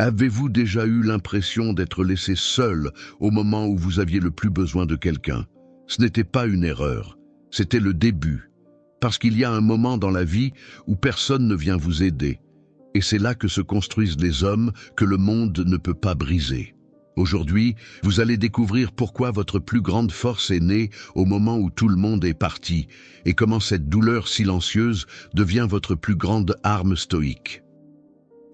Avez-vous déjà eu l'impression d'être laissé seul au moment où vous aviez le plus besoin de quelqu'un? Ce n'était pas une erreur, c'était le début. Parce qu'il y a un moment dans la vie où personne ne vient vous aider. Et c'est là que se construisent les hommes que le monde ne peut pas briser. Aujourd'hui, vous allez découvrir pourquoi votre plus grande force est née au moment où tout le monde est parti et comment cette douleur silencieuse devient votre plus grande arme stoïque.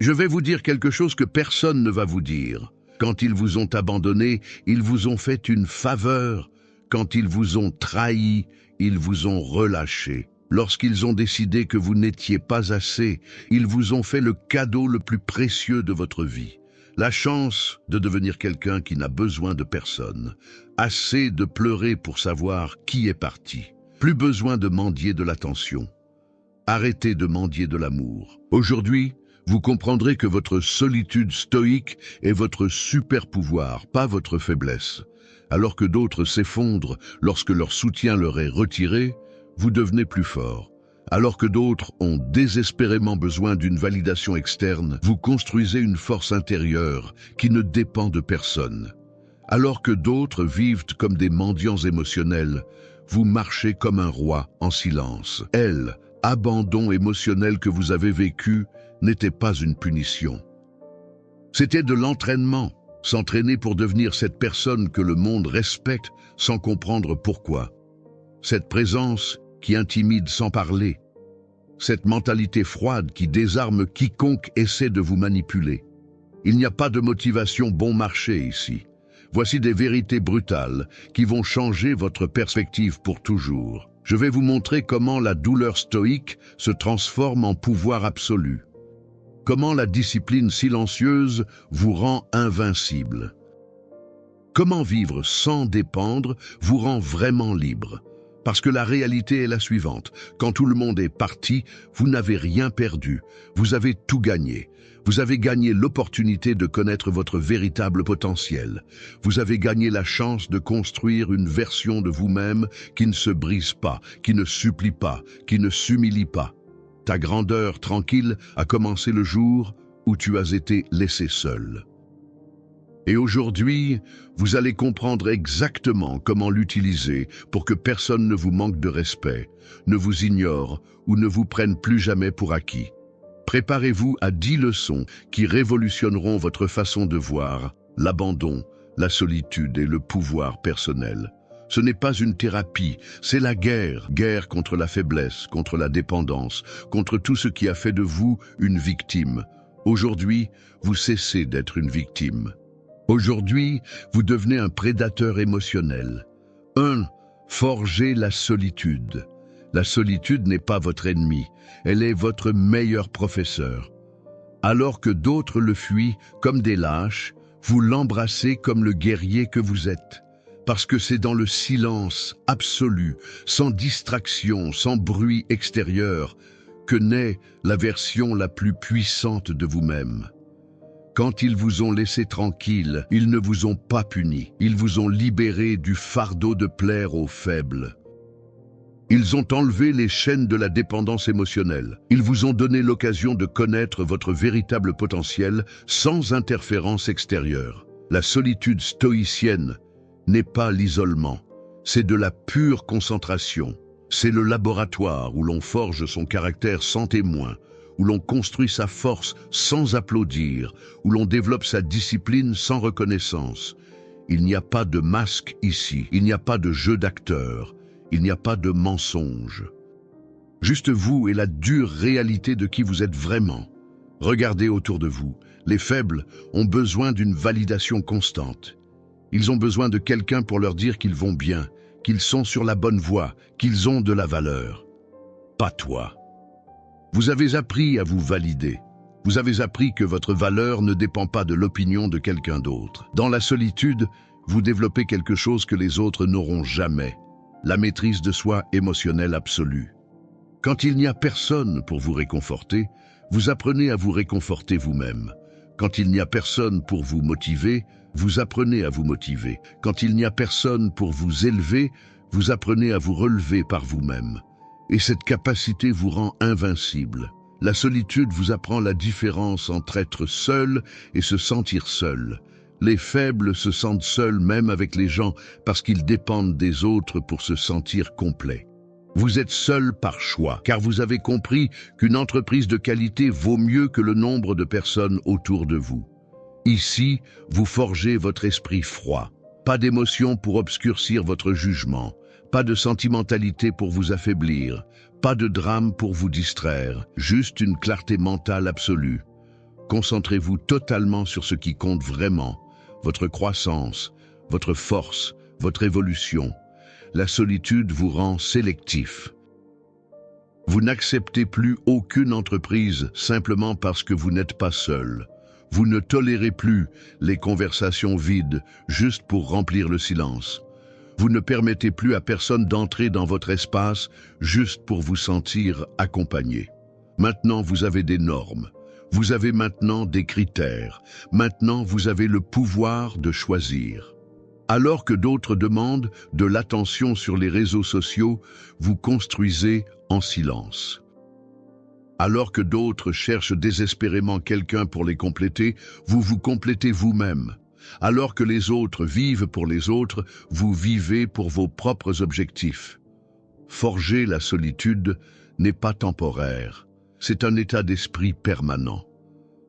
Je vais vous dire quelque chose que personne ne va vous dire. Quand ils vous ont abandonné, ils vous ont fait une faveur. Quand ils vous ont trahi, ils vous ont relâché. Lorsqu'ils ont décidé que vous n'étiez pas assez, ils vous ont fait le cadeau le plus précieux de votre vie. La chance de devenir quelqu'un qui n'a besoin de personne. Assez de pleurer pour savoir qui est parti. Plus besoin de mendier de l'attention. Arrêtez de mendier de l'amour. Aujourd'hui, vous comprendrez que votre solitude stoïque est votre super pouvoir, pas votre faiblesse. Alors que d'autres s'effondrent lorsque leur soutien leur est retiré, vous devenez plus fort. Alors que d'autres ont désespérément besoin d'une validation externe, vous construisez une force intérieure qui ne dépend de personne. Alors que d'autres vivent comme des mendiants émotionnels, vous marchez comme un roi en silence. Abandon émotionnel que vous avez vécu n'était pas une punition. C'était de l'entraînement, s'entraîner pour devenir cette personne que le monde respecte sans comprendre pourquoi. Cette présence qui intimide sans parler. Cette mentalité froide qui désarme quiconque essaie de vous manipuler. Il n'y a pas de motivation bon marché ici. Voici des vérités brutales qui vont changer votre perspective pour toujours. Je vais vous montrer comment la douleur stoïque se transforme en pouvoir absolu. Comment la discipline silencieuse vous rend invincible. Comment vivre sans dépendre vous rend vraiment libre. Parce que la réalité est la suivante. Quand tout le monde est parti, vous n'avez rien perdu. Vous avez tout gagné. Vous avez gagné l'opportunité de connaître votre véritable potentiel. Vous avez gagné la chance de construire une version de vous-même qui ne se brise pas, qui ne supplie pas, qui ne s'humilie pas. Ta grandeur tranquille a commencé le jour où tu as été laissé seul. Et aujourd'hui, vous allez comprendre exactement comment l'utiliser pour que personne ne vous manque de respect, ne vous ignore ou ne vous prenne plus jamais pour acquis. Préparez-vous à 10 leçons qui révolutionneront votre façon de voir l'abandon, la solitude et le pouvoir personnel. Ce n'est pas une thérapie, c'est la guerre. Guerre contre la faiblesse, contre la dépendance, contre tout ce qui a fait de vous une victime. Aujourd'hui, vous cessez d'être une victime. Aujourd'hui, vous devenez un prédateur émotionnel. 1. Forgez la solitude. La solitude n'est pas votre ennemi, elle est votre meilleur professeur. Alors que d'autres le fuient comme des lâches, vous l'embrassez comme le guerrier que vous êtes. Parce que c'est dans le silence absolu, sans distraction, sans bruit extérieur, que naît la version la plus puissante de vous-même. Quand ils vous ont laissé tranquille, ils ne vous ont pas puni. Ils vous ont libéré du fardeau de plaire aux faibles. Ils ont enlevé les chaînes de la dépendance émotionnelle. Ils vous ont donné l'occasion de connaître votre véritable potentiel sans interférence extérieure. La solitude stoïcienne n'est pas l'isolement, c'est de la pure concentration. C'est le laboratoire où l'on forge son caractère sans témoin, où l'on construit sa force sans applaudir, où l'on développe sa discipline sans reconnaissance. Il n'y a pas de masque ici, il n'y a pas de jeu d'acteur, il n'y a pas de mensonge. Juste vous et la dure réalité de qui vous êtes vraiment. Regardez autour de vous, les faibles ont besoin d'une validation constante. Ils ont besoin de quelqu'un pour leur dire qu'ils vont bien, qu'ils sont sur la bonne voie, qu'ils ont de la valeur. Pas toi. Vous avez appris à vous valider. Vous avez appris que votre valeur ne dépend pas de l'opinion de quelqu'un d'autre. Dans la solitude, vous développez quelque chose que les autres n'auront jamais. La maîtrise de soi émotionnelle absolue. Quand il n'y a personne pour vous réconforter, vous apprenez à vous réconforter vous-même. Quand il n'y a personne pour vous motiver, vous apprenez à vous motiver. Quand il n'y a personne pour vous élever, vous apprenez à vous relever par vous-même. Et cette capacité vous rend invincible. La solitude vous apprend la différence entre être seul et se sentir seul. Les faibles se sentent seuls même avec les gens parce qu'ils dépendent des autres pour se sentir complets. Vous êtes seul par choix, car vous avez compris qu'une entreprise de qualité vaut mieux que le nombre de personnes autour de vous. Ici, vous forgez votre esprit froid. Pas d'émotion pour obscurcir votre jugement, pas de sentimentalité pour vous affaiblir, pas de drame pour vous distraire, juste une clarté mentale absolue. Concentrez-vous totalement sur ce qui compte vraiment, votre croissance, votre force, votre évolution. La solitude vous rend sélectif. Vous n'acceptez plus aucune entreprise simplement parce que vous n'êtes pas seul. Vous ne tolérez plus les conversations vides juste pour remplir le silence. Vous ne permettez plus à personne d'entrer dans votre espace juste pour vous sentir accompagné. Maintenant, vous avez des normes. Vous avez maintenant des critères. Maintenant, vous avez le pouvoir de choisir. Alors que d'autres demandent de l'attention sur les réseaux sociaux, vous construisez en silence. Alors que d'autres cherchent désespérément quelqu'un pour les compléter, vous vous complétez vous-même. Alors que les autres vivent pour les autres, vous vivez pour vos propres objectifs. Forger la solitude n'est pas temporaire, c'est un état d'esprit permanent.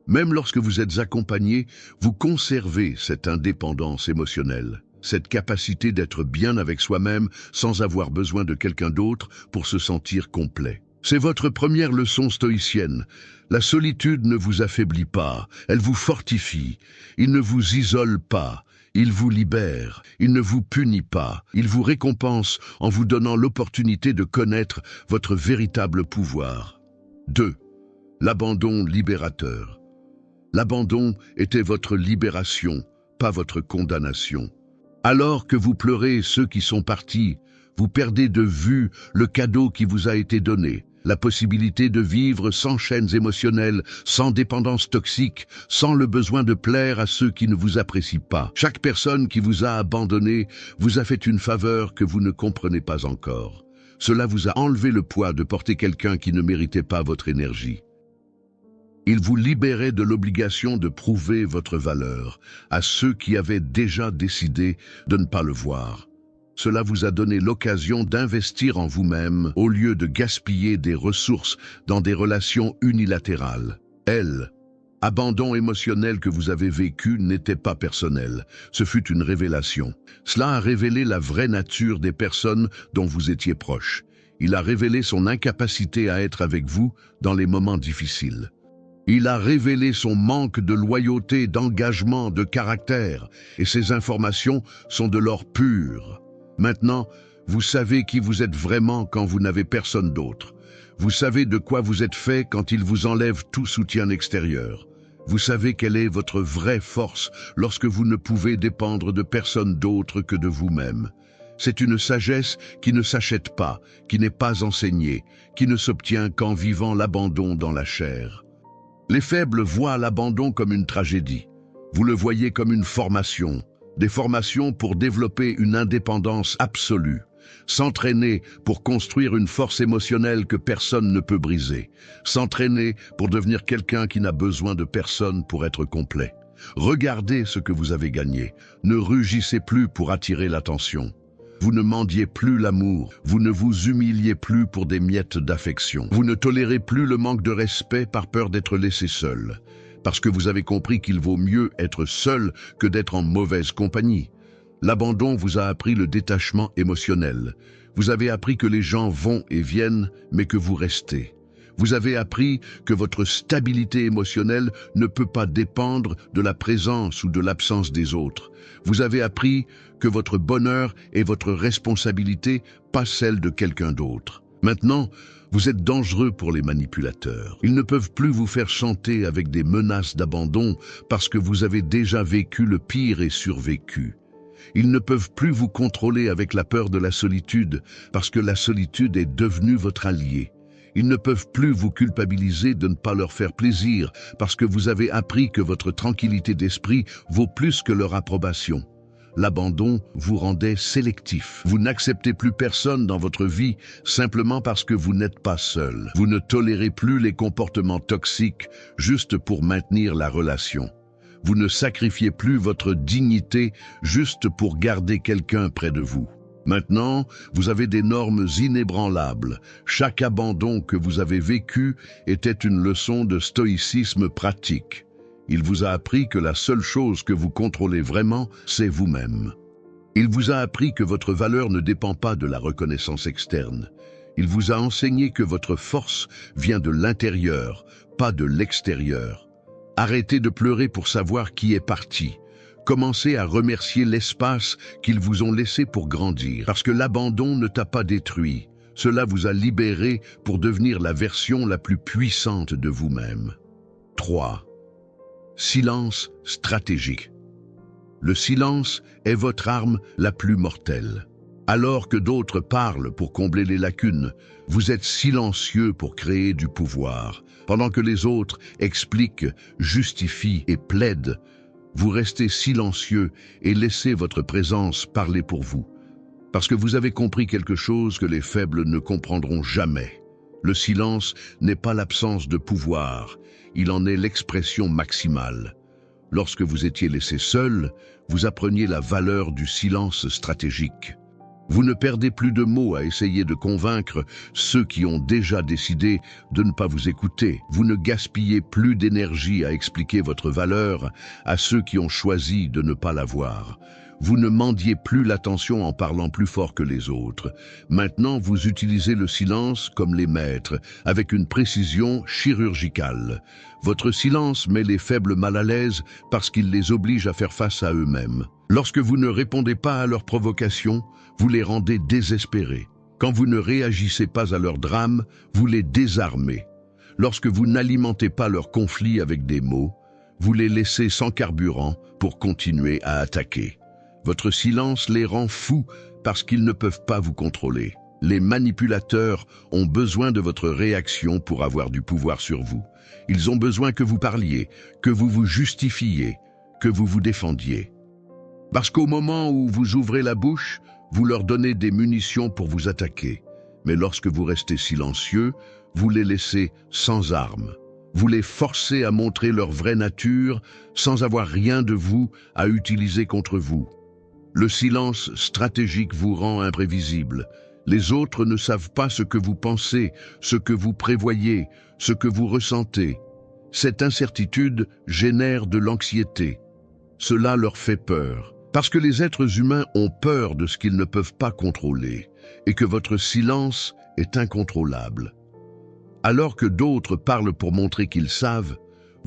Même lorsque vous êtes accompagné, vous conservez cette indépendance émotionnelle, cette capacité d'être bien avec soi-même sans avoir besoin de quelqu'un d'autre pour se sentir complet. C'est votre première leçon stoïcienne. La solitude ne vous affaiblit pas, elle vous fortifie. Il ne vous isole pas, il vous libère. Il ne vous punit pas, il vous récompense en vous donnant l'opportunité de connaître votre véritable pouvoir. 2. L'abandon libérateur. L'abandon était votre libération, pas votre condamnation. Alors que vous pleurez ceux qui sont partis, vous perdez de vue le cadeau qui vous a été donné, la possibilité de vivre sans chaînes émotionnelles, sans dépendance toxique, sans le besoin de plaire à ceux qui ne vous apprécient pas. Chaque personne qui vous a abandonné vous a fait une faveur que vous ne comprenez pas encore. Cela vous a enlevé le poids de porter quelqu'un qui ne méritait pas votre énergie. Il vous libérait de l'obligation de prouver votre valeur à ceux qui avaient déjà décidé de ne pas le voir. Cela vous a donné l'occasion d'investir en vous-même au lieu de gaspiller des ressources dans des relations unilatérales. Abandon émotionnel que vous avez vécu n'était pas personnel, ce fut une révélation. Cela a révélé la vraie nature des personnes dont vous étiez proche. Il a révélé son incapacité à être avec vous dans les moments difficiles. Il a révélé son manque de loyauté, d'engagement, de caractère, et ces informations sont de l'or pur. Maintenant, vous savez qui vous êtes vraiment quand vous n'avez personne d'autre. Vous savez de quoi vous êtes fait quand il vous enlève tout soutien extérieur. Vous savez quelle est votre vraie force lorsque vous ne pouvez dépendre de personne d'autre que de vous-même. C'est une sagesse qui ne s'achète pas, qui n'est pas enseignée, qui ne s'obtient qu'en vivant l'abandon dans la chair. Les faibles voient l'abandon comme une tragédie. Vous le voyez comme une formation, des formations pour développer une indépendance absolue, s'entraîner pour construire une force émotionnelle que personne ne peut briser, s'entraîner pour devenir quelqu'un qui n'a besoin de personne pour être complet. Regardez ce que vous avez gagné, ne rugissez plus pour attirer l'attention. Vous ne mendiez plus l'amour, vous ne vous humiliez plus pour des miettes d'affection. Vous ne tolérez plus le manque de respect par peur d'être laissé seul, parce que vous avez compris qu'il vaut mieux être seul que d'être en mauvaise compagnie. L'abandon vous a appris le détachement émotionnel. Vous avez appris que les gens vont et viennent, mais que vous restez. Vous avez appris que votre stabilité émotionnelle ne peut pas dépendre de la présence ou de l'absence des autres. Vous avez appris que votre bonheur est votre responsabilité, pas celle de quelqu'un d'autre. Maintenant, vous êtes dangereux pour les manipulateurs. Ils ne peuvent plus vous faire chanter avec des menaces d'abandon parce que vous avez déjà vécu le pire et survécu. Ils ne peuvent plus vous contrôler avec la peur de la solitude parce que la solitude est devenue votre allié. Ils ne peuvent plus vous culpabiliser de ne pas leur faire plaisir parce que vous avez appris que votre tranquillité d'esprit vaut plus que leur approbation. L'abandon vous rendait sélectif. Vous n'acceptez plus personne dans votre vie simplement parce que vous n'êtes pas seul. Vous ne tolérez plus les comportements toxiques juste pour maintenir la relation. Vous ne sacrifiez plus votre dignité juste pour garder quelqu'un près de vous. Maintenant, vous avez des normes inébranlables. Chaque abandon que vous avez vécu était une leçon de stoïcisme pratique. Il vous a appris que la seule chose que vous contrôlez vraiment, c'est vous-même. Il vous a appris que votre valeur ne dépend pas de la reconnaissance externe. Il vous a enseigné que votre force vient de l'intérieur, pas de l'extérieur. Arrêtez de pleurer pour savoir qui est parti. Commencez à remercier l'espace qu'ils vous ont laissé pour grandir. Parce que l'abandon ne t'a pas détruit. Cela vous a libéré pour devenir la version la plus puissante de vous-même. 3. Silence stratégique. Le silence est votre arme la plus mortelle. Alors que d'autres parlent pour combler les lacunes, vous êtes silencieux pour créer du pouvoir. Pendant que les autres expliquent, justifient et plaident, vous restez silencieux et laissez votre présence parler pour vous. Parce que vous avez compris quelque chose que les faibles ne comprendront jamais. Le silence n'est pas l'absence de pouvoir, il en est l'expression maximale. Lorsque vous étiez laissé seul, vous appreniez la valeur du silence stratégique. Vous ne perdez plus de mots à essayer de convaincre ceux qui ont déjà décidé de ne pas vous écouter. Vous ne gaspillez plus d'énergie à expliquer votre valeur à ceux qui ont choisi de ne pas la voir. Vous ne mendiez plus l'attention en parlant plus fort que les autres. Maintenant, vous utilisez le silence comme les maîtres, avec une précision chirurgicale. Votre silence met les faibles mal à l'aise parce qu'il les oblige à faire face à eux-mêmes. Lorsque vous ne répondez pas à leurs provocations, vous les rendez désespérés. Quand vous ne réagissez pas à leurs drames, vous les désarmez. Lorsque vous n'alimentez pas leurs conflits avec des mots, vous les laissez sans carburant pour continuer à attaquer. Votre silence les rend fous parce qu'ils ne peuvent pas vous contrôler. Les manipulateurs ont besoin de votre réaction pour avoir du pouvoir sur vous. Ils ont besoin que vous parliez, que vous vous justifiez, que vous vous défendiez. Parce qu'au moment où vous ouvrez la bouche, vous leur donnez des munitions pour vous attaquer. Mais lorsque vous restez silencieux, vous les laissez sans armes. Vous les forcez à montrer leur vraie nature sans avoir rien de vous à utiliser contre vous. Le silence stratégique vous rend imprévisible. Les autres ne savent pas ce que vous pensez, ce que vous prévoyez, ce que vous ressentez. Cette incertitude génère de l'anxiété. Cela leur fait peur. Parce que les êtres humains ont peur de ce qu'ils ne peuvent pas contrôler et que votre silence est incontrôlable. Alors que d'autres parlent pour montrer qu'ils savent,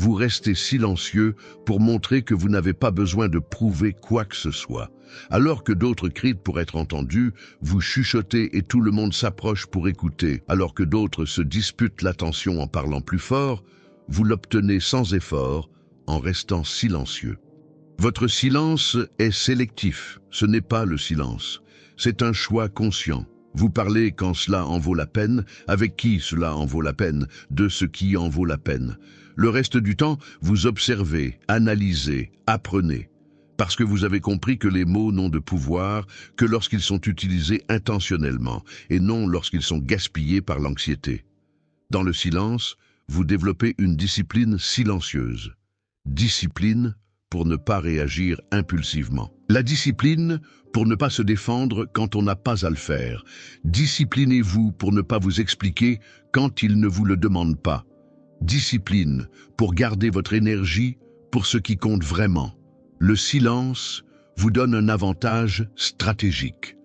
vous restez silencieux pour montrer que vous n'avez pas besoin de prouver quoi que ce soit. Alors que d'autres crient pour être entendus, vous chuchotez et tout le monde s'approche pour écouter. Alors que d'autres se disputent l'attention en parlant plus fort, vous l'obtenez sans effort en restant silencieux. Votre silence est sélectif, ce n'est pas le silence. C'est un choix conscient. Vous parlez quand cela en vaut la peine, avec qui cela en vaut la peine, de ce qui en vaut la peine. Le reste du temps, vous observez, analysez, apprenez. Parce que vous avez compris que les mots n'ont de pouvoir que lorsqu'ils sont utilisés intentionnellement et non lorsqu'ils sont gaspillés par l'anxiété. Dans le silence, vous développez une discipline silencieuse. Discipline pour ne pas réagir impulsivement. La discipline pour ne pas se défendre quand on n'a pas à le faire. Disciplinez-vous pour ne pas vous expliquer quand ils ne vous le demandent pas. Discipline pour garder votre énergie pour ce qui compte vraiment. Le silence vous donne un avantage stratégique.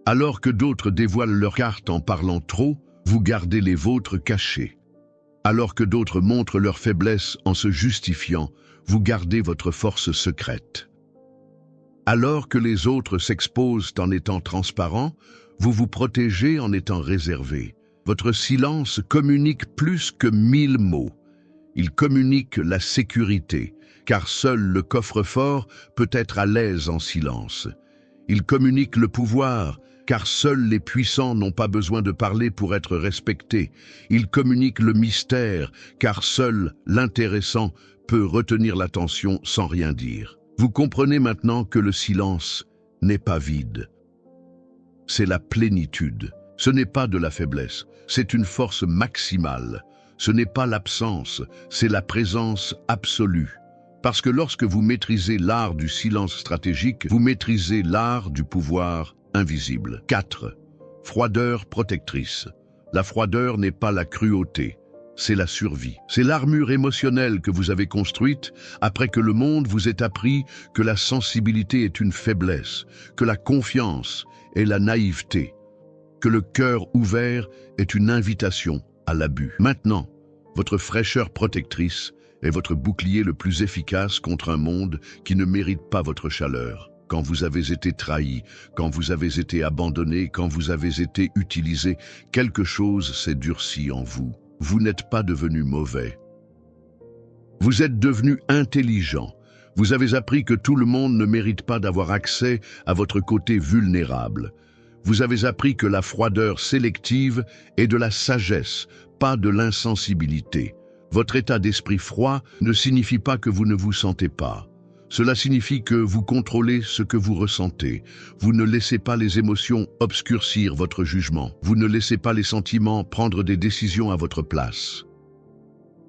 Alors que d'autres dévoilent leurs cartes en parlant trop, vous gardez les vôtres cachées. Alors que d'autres montrent leur faiblesse en se justifiant, vous gardez votre force secrète. Alors que les autres s'exposent en étant transparents, vous vous protégez en étant réservé. Votre silence communique plus que 1000 mots. Il communique la sécurité, car seul le coffre-fort peut être à l'aise en silence. Il communique le pouvoir, car seuls les puissants n'ont pas besoin de parler pour être respectés. Il communique le mystère, car seul l'intéressant peut retenir l'attention sans rien dire. Vous comprenez maintenant que le silence n'est pas vide. C'est la plénitude. Ce n'est pas de la faiblesse, c'est une force maximale. Ce n'est pas l'absence, c'est la présence absolue. Parce que lorsque vous maîtrisez l'art du silence stratégique, vous maîtrisez l'art du pouvoir invisible. 4. Froideur protectrice. La froideur n'est pas la cruauté, c'est la survie. C'est l'armure émotionnelle que vous avez construite après que le monde vous ait appris que la sensibilité est une faiblesse, que la confiance est la naïveté, que le cœur ouvert est une invitation à l'abus. Maintenant, votre fraîcheur protectrice est votre bouclier le plus efficace contre un monde qui ne mérite pas votre chaleur. Quand vous avez été trahi, quand vous avez été abandonné, quand vous avez été utilisé, quelque chose s'est durci en vous. Vous n'êtes pas devenu mauvais. Vous êtes devenu intelligent. Vous avez appris que tout le monde ne mérite pas d'avoir accès à votre côté vulnérable. Vous avez appris que la froideur sélective est de la sagesse, pas de l'insensibilité. Votre état d'esprit froid ne signifie pas que vous ne vous sentez pas. Cela signifie que vous contrôlez ce que vous ressentez. Vous ne laissez pas les émotions obscurcir votre jugement. Vous ne laissez pas les sentiments prendre des décisions à votre place.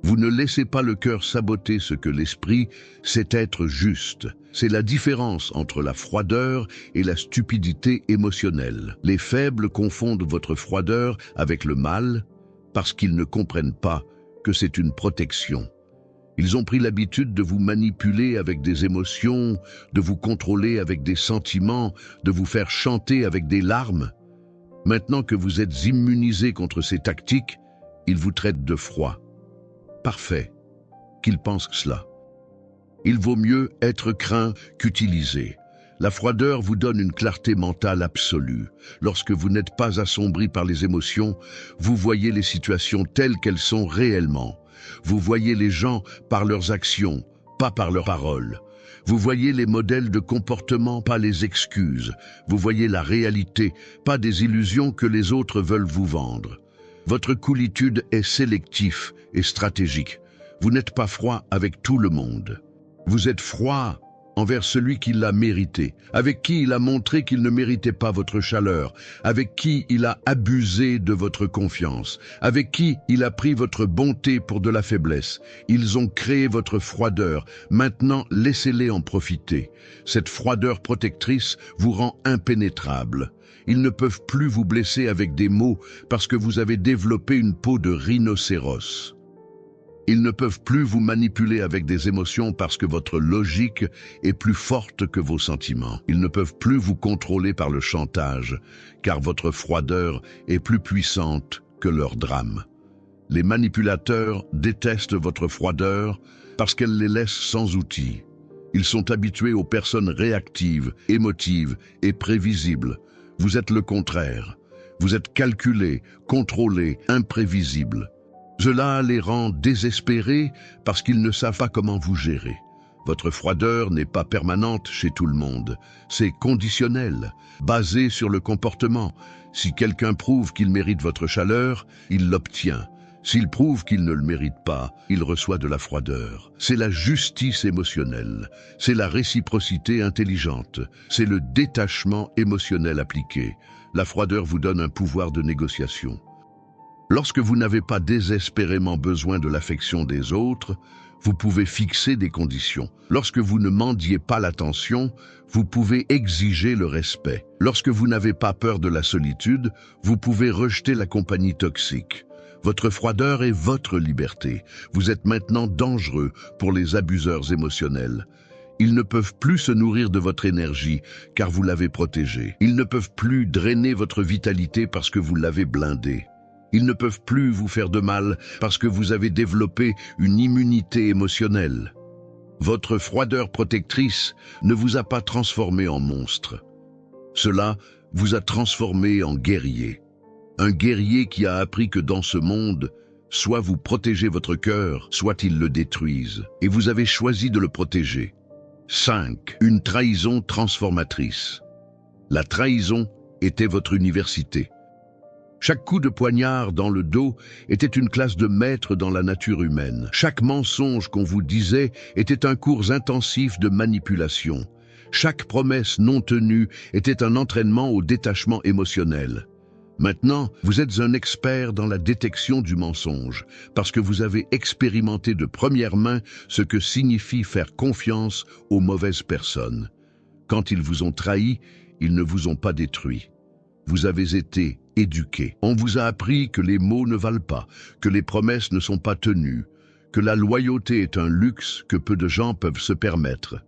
Vous ne laissez pas le cœur saboter ce que l'esprit sait être juste. C'est la différence entre la froideur et la stupidité émotionnelle. Les faibles confondent votre froideur avec le mal parce qu'ils ne comprennent pas que c'est une protection. Ils ont pris l'habitude de vous manipuler avec des émotions, de vous contrôler avec des sentiments, de vous faire chanter avec des larmes. Maintenant que vous êtes immunisé contre ces tactiques, ils vous traitent de froid. Parfait qu'ils pensent cela. Il vaut mieux être craint qu'utilisé. La froideur vous donne une clarté mentale absolue. Lorsque vous n'êtes pas assombri par les émotions, vous voyez les situations telles qu'elles sont réellement. Vous voyez les gens par leurs actions, pas par leurs paroles. Vous voyez les modèles de comportement, pas les excuses. Vous voyez la réalité, pas des illusions que les autres veulent vous vendre. Votre coolitude est sélectif et stratégique. Vous n'êtes pas froid avec tout le monde. Vous êtes froid envers celui qui l'a mérité, avec qui il a montré qu'il ne méritait pas votre chaleur, avec qui il a abusé de votre confiance, avec qui il a pris votre bonté pour de la faiblesse. Ils ont créé votre froideur. Maintenant, laissez-les en profiter. Cette froideur protectrice vous rend impénétrable. Ils ne peuvent plus vous blesser avec des mots parce que vous avez développé une peau de rhinocéros. Ils ne peuvent plus vous manipuler avec des émotions parce que votre logique est plus forte que vos sentiments. Ils ne peuvent plus vous contrôler par le chantage, car votre froideur est plus puissante que leur drame. Les manipulateurs détestent votre froideur parce qu'elle les laisse sans outils. Ils sont habitués aux personnes réactives, émotives et prévisibles. Vous êtes le contraire. Vous êtes calculé, contrôlé, imprévisible. Cela les rend désespérés parce qu'ils ne savent pas comment vous gérer. Votre froideur n'est pas permanente chez tout le monde. C'est conditionnel, basé sur le comportement. Si quelqu'un prouve qu'il mérite votre chaleur, il l'obtient. S'il prouve qu'il ne le mérite pas, il reçoit de la froideur. C'est la justice émotionnelle. C'est la réciprocité intelligente. C'est le détachement émotionnel appliqué. La froideur vous donne un pouvoir de négociation. Lorsque vous n'avez pas désespérément besoin de l'affection des autres, vous pouvez fixer des conditions. Lorsque vous ne mendiez pas l'attention, vous pouvez exiger le respect. Lorsque vous n'avez pas peur de la solitude, vous pouvez rejeter la compagnie toxique. Votre froideur est votre liberté. Vous êtes maintenant dangereux pour les abuseurs émotionnels. Ils ne peuvent plus se nourrir de votre énergie car vous l'avez protégée. Ils ne peuvent plus drainer votre vitalité parce que vous l'avez blindée. Ils ne peuvent plus vous faire de mal parce que vous avez développé une immunité émotionnelle. Votre froideur protectrice ne vous a pas transformé en monstre. Cela vous a transformé en guerrier. Un guerrier qui a appris que dans ce monde, soit vous protégez votre cœur, soit ils le détruisent. Et vous avez choisi de le protéger. 5. Une trahison transformatrice. La trahison était votre université. Chaque coup de poignard dans le dos était une classe de maître dans la nature humaine. Chaque mensonge qu'on vous disait était un cours intensif de manipulation. Chaque promesse non tenue était un entraînement au détachement émotionnel. Maintenant, vous êtes un expert dans la détection du mensonge, parce que vous avez expérimenté de première main ce que signifie faire confiance aux mauvaises personnes. Quand ils vous ont trahi, ils ne vous ont pas détruit. Vous avez été éduqué. On vous a appris que les mots ne valent pas, que les promesses ne sont pas tenues, que la loyauté est un luxe que peu de gens peuvent se permettre.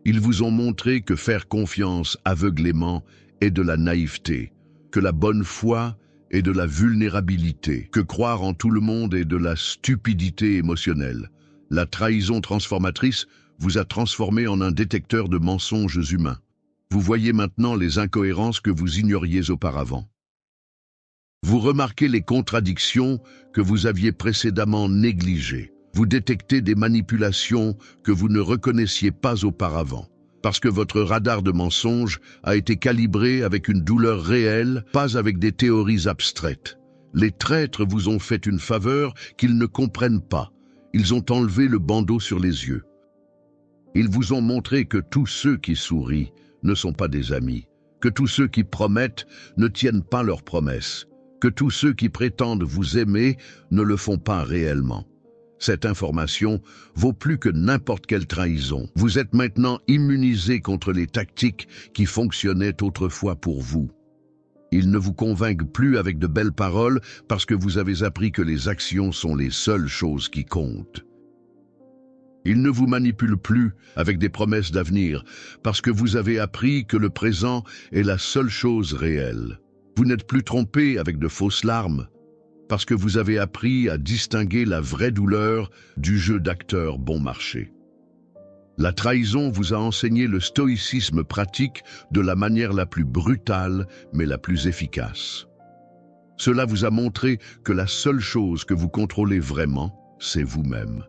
Ils vous ont montré que faire confiance aveuglément est de la naïveté, que la bonne foi est de la vulnérabilité, que croire en tout le monde est de la stupidité émotionnelle. La trahison transformatrice vous a transformé en un détecteur de mensonges humains. Vous voyez maintenant les incohérences que vous ignoriez auparavant. Vous remarquez les contradictions que vous aviez précédemment négligées. Vous détectez des manipulations que vous ne reconnaissiez pas auparavant, parce que votre radar de mensonges a été calibré avec une douleur réelle, pas avec des théories abstraites. Les traîtres vous ont fait une faveur qu'ils ne comprennent pas. Ils ont enlevé le bandeau sur les yeux. Ils vous ont montré que tous ceux qui sourient ne sont pas des amis, que tous ceux qui promettent ne tiennent pas leurs promesses, que tous ceux qui prétendent vous aimer ne le font pas réellement. Cette information vaut plus que n'importe quelle trahison. Vous êtes maintenant immunisé contre les tactiques qui fonctionnaient autrefois pour vous. Ils ne vous convainquent plus avec de belles paroles parce que vous avez appris que les actions sont les seules choses qui comptent. Ils ne vous manipulent plus avec des promesses d'avenir parce que vous avez appris que le présent est la seule chose réelle. Vous n'êtes plus trompé avec de fausses larmes parce que vous avez appris à distinguer la vraie douleur du jeu d'acteur bon marché. La trahison vous a enseigné le stoïcisme pratique de la manière la plus brutale mais la plus efficace. Cela vous a montré que la seule chose que vous contrôlez vraiment, c'est vous-même.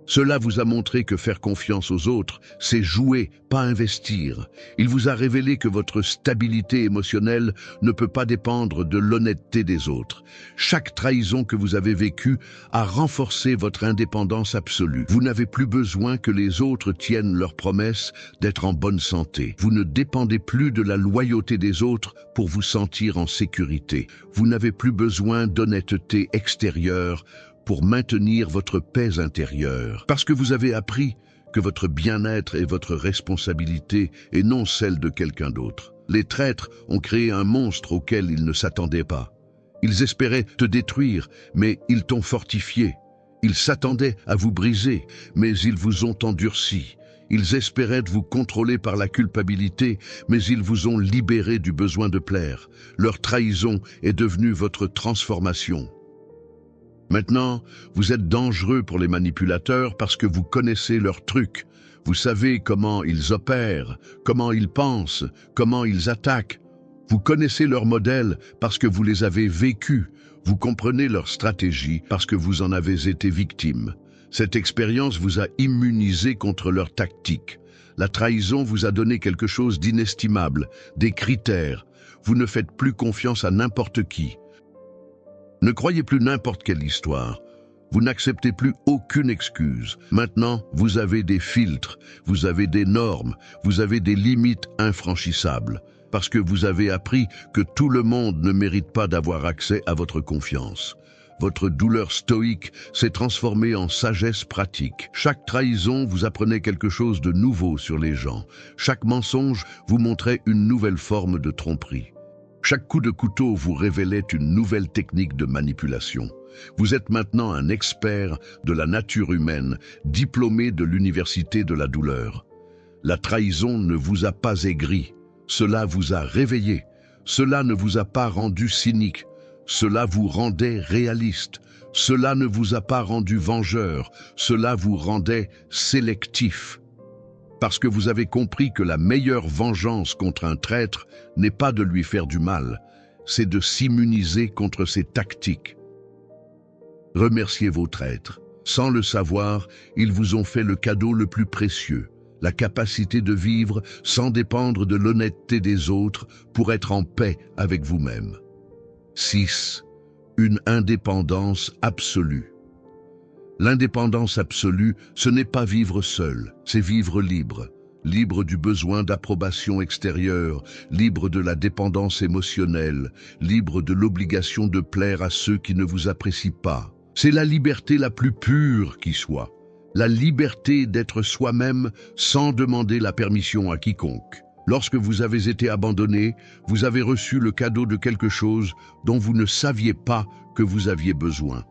Cela vous a montré que faire confiance aux autres, c'est jouer, pas investir. Il vous a révélé que votre stabilité émotionnelle ne peut pas dépendre de l'honnêteté des autres. Chaque trahison que vous avez vécue a renforcé votre indépendance absolue. Vous n'avez plus besoin que les autres tiennent leurs promesses d'être en bonne santé. Vous ne dépendez plus de la loyauté des autres pour vous sentir en sécurité. Vous n'avez plus besoin d'honnêteté extérieure pour maintenir votre paix intérieure, parce que vous avez appris que votre bien-être est votre responsabilité et non celle de quelqu'un d'autre. Les traîtres ont créé un monstre auquel ils ne s'attendaient pas. Ils espéraient te détruire, mais ils t'ont fortifié. Ils s'attendaient à vous briser, mais ils vous ont endurci. Ils espéraient vous contrôler par la culpabilité, mais ils vous ont libéré du besoin de plaire. Leur trahison est devenue votre transformation. Maintenant, vous êtes dangereux pour les manipulateurs parce que vous connaissez leurs trucs. Vous savez comment ils opèrent, comment ils pensent, comment ils attaquent. Vous connaissez leurs modèles parce que vous les avez vécus. Vous comprenez leur stratégie parce que vous en avez été victime. Cette expérience vous a immunisé contre leurs tactiques. La trahison vous a donné quelque chose d'inestimable, des critères. Vous ne faites plus confiance à n'importe qui. Ne croyez plus n'importe quelle histoire. Vous n'acceptez plus aucune excuse. Maintenant, vous avez des filtres, vous avez des normes, vous avez des limites infranchissables, parce que vous avez appris que tout le monde ne mérite pas d'avoir accès à votre confiance. Votre douleur stoïque s'est transformée en sagesse pratique. Chaque trahison vous apprenait quelque chose de nouveau sur les gens. Chaque mensonge vous montrait une nouvelle forme de tromperie. Chaque coup de couteau vous révélait une nouvelle technique de manipulation. Vous êtes maintenant un expert de la nature humaine, diplômé de l'université de la douleur. La trahison ne vous a pas aigri, cela vous a réveillé. Cela ne vous a pas rendu cynique, cela vous rendait réaliste. Cela ne vous a pas rendu vengeur, cela vous rendait sélectif. Parce que vous avez compris que la meilleure vengeance contre un traître n'est pas de lui faire du mal, c'est de s'immuniser contre ses tactiques. Remerciez vos traîtres. Sans le savoir, ils vous ont fait le cadeau le plus précieux, la capacité de vivre sans dépendre de l'honnêteté des autres pour être en paix avec vous-même. 6. Une indépendance absolue. L'indépendance absolue, ce n'est pas vivre seul, c'est vivre libre. Libre du besoin d'approbation extérieure, libre de la dépendance émotionnelle, libre de l'obligation de plaire à ceux qui ne vous apprécient pas. C'est la liberté la plus pure qui soit. La liberté d'être soi-même sans demander la permission à quiconque. Lorsque vous avez été abandonné, vous avez reçu le cadeau de quelque chose dont vous ne saviez pas que vous aviez besoin.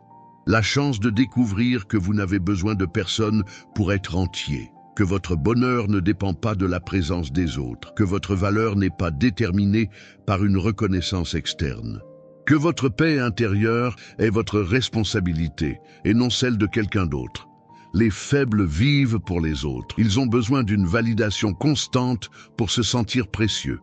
La chance de découvrir que vous n'avez besoin de personne pour être entier, que votre bonheur ne dépend pas de la présence des autres, que votre valeur n'est pas déterminée par une reconnaissance externe, que votre paix intérieure est votre responsabilité et non celle de quelqu'un d'autre. Les faibles vivent pour les autres. Ils ont besoin d'une validation constante pour se sentir précieux.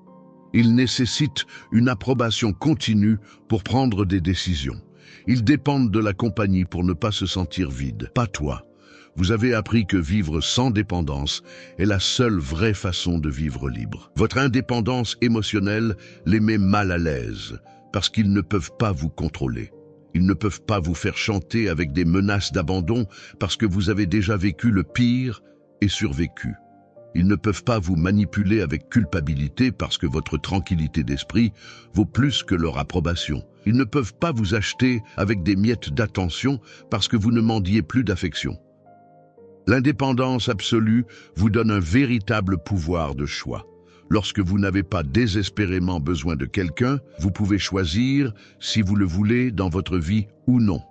Ils nécessitent une approbation continue pour prendre des décisions. Ils dépendent de la compagnie pour ne pas se sentir vides. Pas toi. Vous avez appris que vivre sans dépendance est la seule vraie façon de vivre libre. Votre indépendance émotionnelle les met mal à l'aise parce qu'ils ne peuvent pas vous contrôler. Ils ne peuvent pas vous faire chanter avec des menaces d'abandon parce que vous avez déjà vécu le pire et survécu. Ils ne peuvent pas vous manipuler avec culpabilité parce que votre tranquillité d'esprit vaut plus que leur approbation. Ils ne peuvent pas vous acheter avec des miettes d'attention parce que vous ne mendiez plus d'affection. L'indépendance absolue vous donne un véritable pouvoir de choix. Lorsque vous n'avez pas désespérément besoin de quelqu'un, vous pouvez choisir si vous le voulez dans votre vie ou non.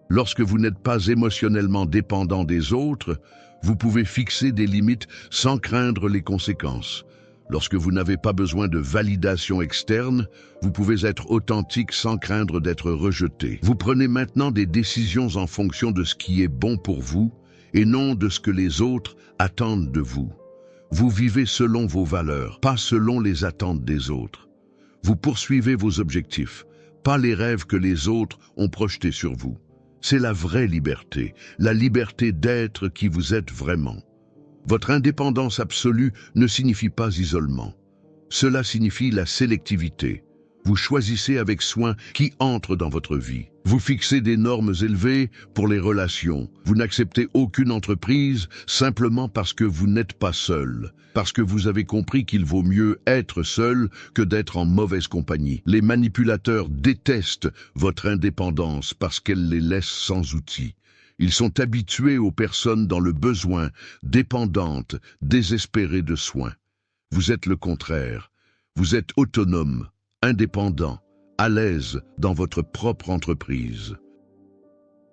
Lorsque vous n'êtes pas émotionnellement dépendant des autres, vous pouvez fixer des limites sans craindre les conséquences. Lorsque vous n'avez pas besoin de validation externe, vous pouvez être authentique sans craindre d'être rejeté. Vous prenez maintenant des décisions en fonction de ce qui est bon pour vous et non de ce que les autres attendent de vous. Vous vivez selon vos valeurs, pas selon les attentes des autres. Vous poursuivez vos objectifs, pas les rêves que les autres ont projetés sur vous. C'est la vraie liberté, la liberté d'être qui vous êtes vraiment. Votre indépendance absolue ne signifie pas isolement. Cela signifie la sélectivité. Vous choisissez avec soin qui entre dans votre vie. Vous fixez des normes élevées pour les relations. Vous n'acceptez aucune entreprise simplement parce que vous n'êtes pas seul, parce que vous avez compris qu'il vaut mieux être seul que d'être en mauvaise compagnie. Les manipulateurs détestent votre indépendance parce qu'elle les laisse sans outils. Ils sont habitués aux personnes dans le besoin, dépendantes, désespérées de soins. Vous êtes le contraire. Vous êtes autonome, indépendant, à l'aise dans votre propre entreprise.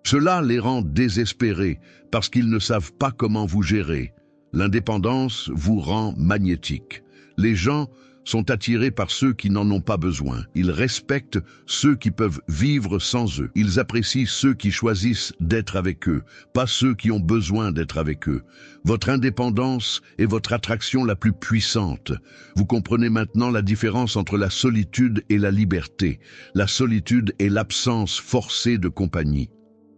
Cela les rend désespérés parce qu'ils ne savent pas comment vous gérer. L'indépendance vous rend magnétique. Les gens sont attirés par ceux qui n'en ont pas besoin. Ils respectent ceux qui peuvent vivre sans eux. Ils apprécient ceux qui choisissent d'être avec eux, pas ceux qui ont besoin d'être avec eux. Votre indépendance est votre attraction la plus puissante. Vous comprenez maintenant la différence entre la solitude et la liberté. La solitude est l'absence forcée de compagnie.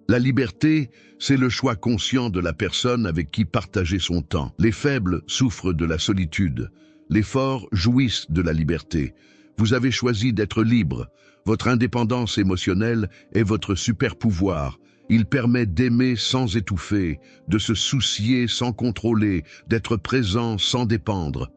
La liberté, c'est le choix conscient de la personne avec qui partager son temps. Les faibles souffrent de la solitude. Les forts jouissent de la liberté. Vous avez choisi d'être libre. Votre indépendance émotionnelle est votre super pouvoir. Il permet d'aimer sans étouffer, de se soucier sans contrôler, d'être présent sans dépendre.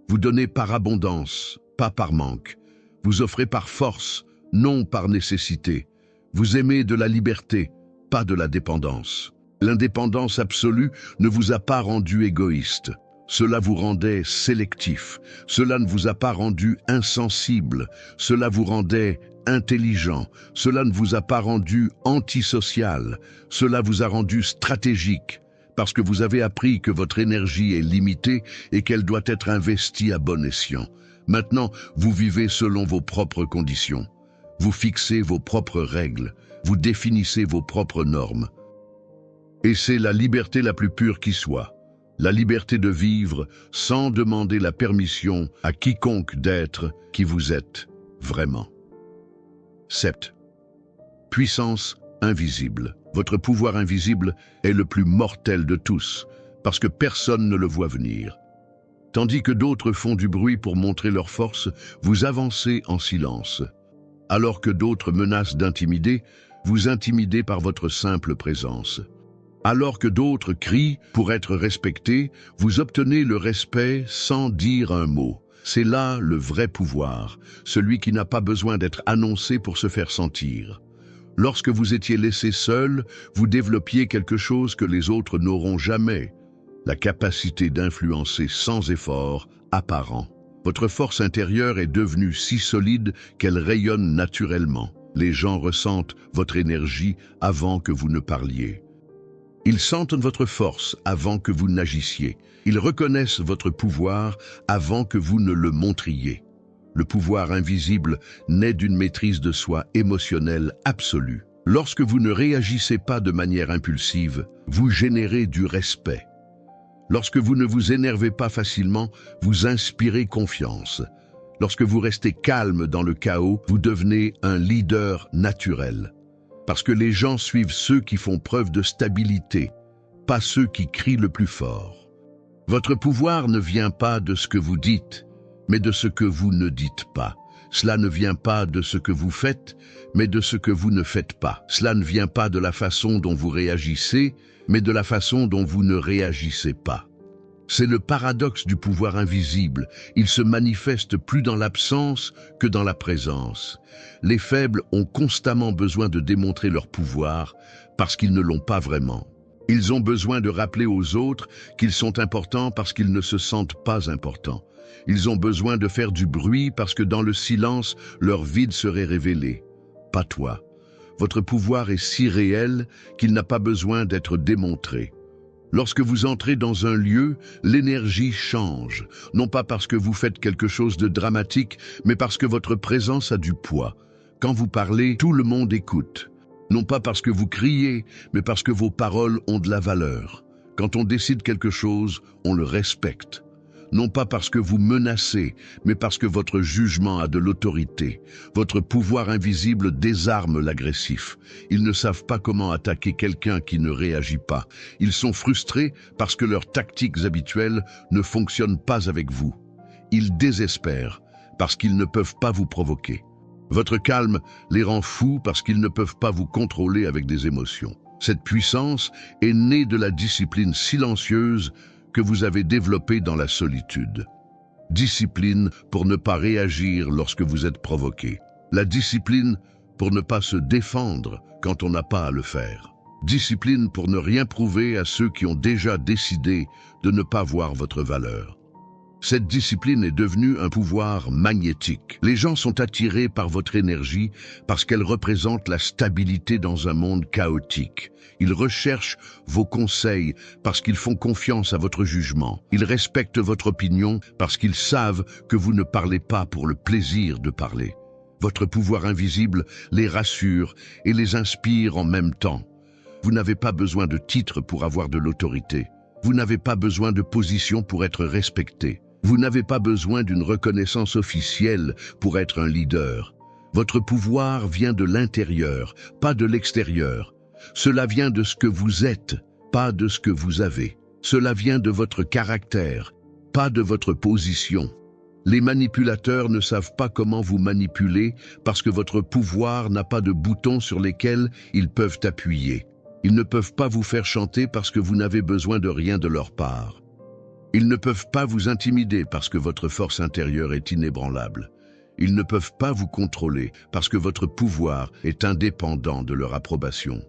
Vous donnez par abondance, pas par manque. Vous offrez par force, non par nécessité. Vous aimez de la liberté, pas de la dépendance. L'indépendance absolue ne vous a pas rendu égoïste. Cela vous rendait sélectif. Cela ne vous a pas rendu insensible. Cela vous rendait intelligent. Cela ne vous a pas rendu antisocial. Cela vous a rendu stratégique. Parce que vous avez appris que votre énergie est limitée et qu'elle doit être investie à bon escient. Maintenant, vous vivez selon vos propres conditions. Vous fixez vos propres règles. Vous définissez vos propres normes. Et c'est la liberté la plus pure qui soit. La liberté de vivre sans demander la permission à quiconque d'être qui vous êtes vraiment. 7. Puissance invisible. Votre pouvoir invisible est le plus mortel de tous, parce que personne ne le voit venir. Tandis que d'autres font du bruit pour montrer leur force, vous avancez en silence. Alors que d'autres menacent d'intimider, vous intimidez par votre simple présence. Alors que d'autres crient pour être respectés, vous obtenez le respect sans dire un mot. C'est là le vrai pouvoir, celui qui n'a pas besoin d'être annoncé pour se faire sentir. Lorsque vous étiez laissé seul, vous développiez quelque chose que les autres n'auront jamais, la capacité d'influencer sans effort apparent. Votre force intérieure est devenue si solide qu'elle rayonne naturellement. Les gens ressentent votre énergie avant que vous ne parliez. Ils sentent votre force avant que vous n'agissiez. Ils reconnaissent votre pouvoir avant que vous ne le montriez. Le pouvoir invisible naît d'une maîtrise de soi émotionnelle absolue. Lorsque vous ne réagissez pas de manière impulsive, vous générez du respect. Lorsque vous ne vous énervez pas facilement, vous inspirez confiance. Lorsque vous restez calme dans le chaos, vous devenez un leader naturel. Parce que les gens suivent ceux qui font preuve de stabilité, pas ceux qui crient le plus fort. Votre pouvoir ne vient pas de ce que vous dites, mais de ce que vous ne dites pas. Cela ne vient pas de ce que vous faites, mais de ce que vous ne faites pas. Cela ne vient pas de la façon dont vous réagissez, mais de la façon dont vous ne réagissez pas. C'est le paradoxe du pouvoir invisible. Il se manifeste plus dans l'absence que dans la présence. Les faibles ont constamment besoin de démontrer leur pouvoir parce qu'ils ne l'ont pas vraiment. Ils ont besoin de rappeler aux autres qu'ils sont importants parce qu'ils ne se sentent pas importants. Ils ont besoin de faire du bruit parce que dans le silence, leur vide serait révélé. Pas toi. Votre pouvoir est si réel qu'il n'a pas besoin d'être démontré. Lorsque vous entrez dans un lieu, l'énergie change, non pas parce que vous faites quelque chose de dramatique, mais parce que votre présence a du poids. Quand vous parlez, tout le monde écoute. Non pas parce que vous criez, mais parce que vos paroles ont de la valeur. Quand on décide quelque chose, on le respecte. Non pas parce que vous menacez, mais parce que votre jugement a de l'autorité. Votre pouvoir invisible désarme l'agressif. Ils ne savent pas comment attaquer quelqu'un qui ne réagit pas. Ils sont frustrés parce que leurs tactiques habituelles ne fonctionnent pas avec vous. Ils désespèrent parce qu'ils ne peuvent pas vous provoquer. Votre calme les rend fous parce qu'ils ne peuvent pas vous contrôler avec des émotions. Cette puissance est née de la discipline silencieuse que vous avez développé dans la solitude. Discipline pour ne pas réagir lorsque vous êtes provoqué. La discipline pour ne pas se défendre quand on n'a pas à le faire. Discipline pour ne rien prouver à ceux qui ont déjà décidé de ne pas voir votre valeur. Cette discipline est devenue un pouvoir magnétique. Les gens sont attirés par votre énergie parce qu'elle représente la stabilité dans un monde chaotique. Ils recherchent vos conseils parce qu'ils font confiance à votre jugement. Ils respectent votre opinion parce qu'ils savent que vous ne parlez pas pour le plaisir de parler. Votre pouvoir invisible les rassure et les inspire en même temps. Vous n'avez pas besoin de titre pour avoir de l'autorité. Vous n'avez pas besoin de position pour être respecté. Vous n'avez pas besoin d'une reconnaissance officielle pour être un leader. Votre pouvoir vient de l'intérieur, pas de l'extérieur. Cela vient de ce que vous êtes, pas de ce que vous avez. Cela vient de votre caractère, pas de votre position. Les manipulateurs ne savent pas comment vous manipuler parce que votre pouvoir n'a pas de boutons sur lesquels ils peuvent appuyer. Ils ne peuvent pas vous faire chanter parce que vous n'avez besoin de rien de leur part. Ils ne peuvent pas vous intimider parce que votre force intérieure est inébranlable. Ils ne peuvent pas vous contrôler parce que votre pouvoir est indépendant de leur approbation.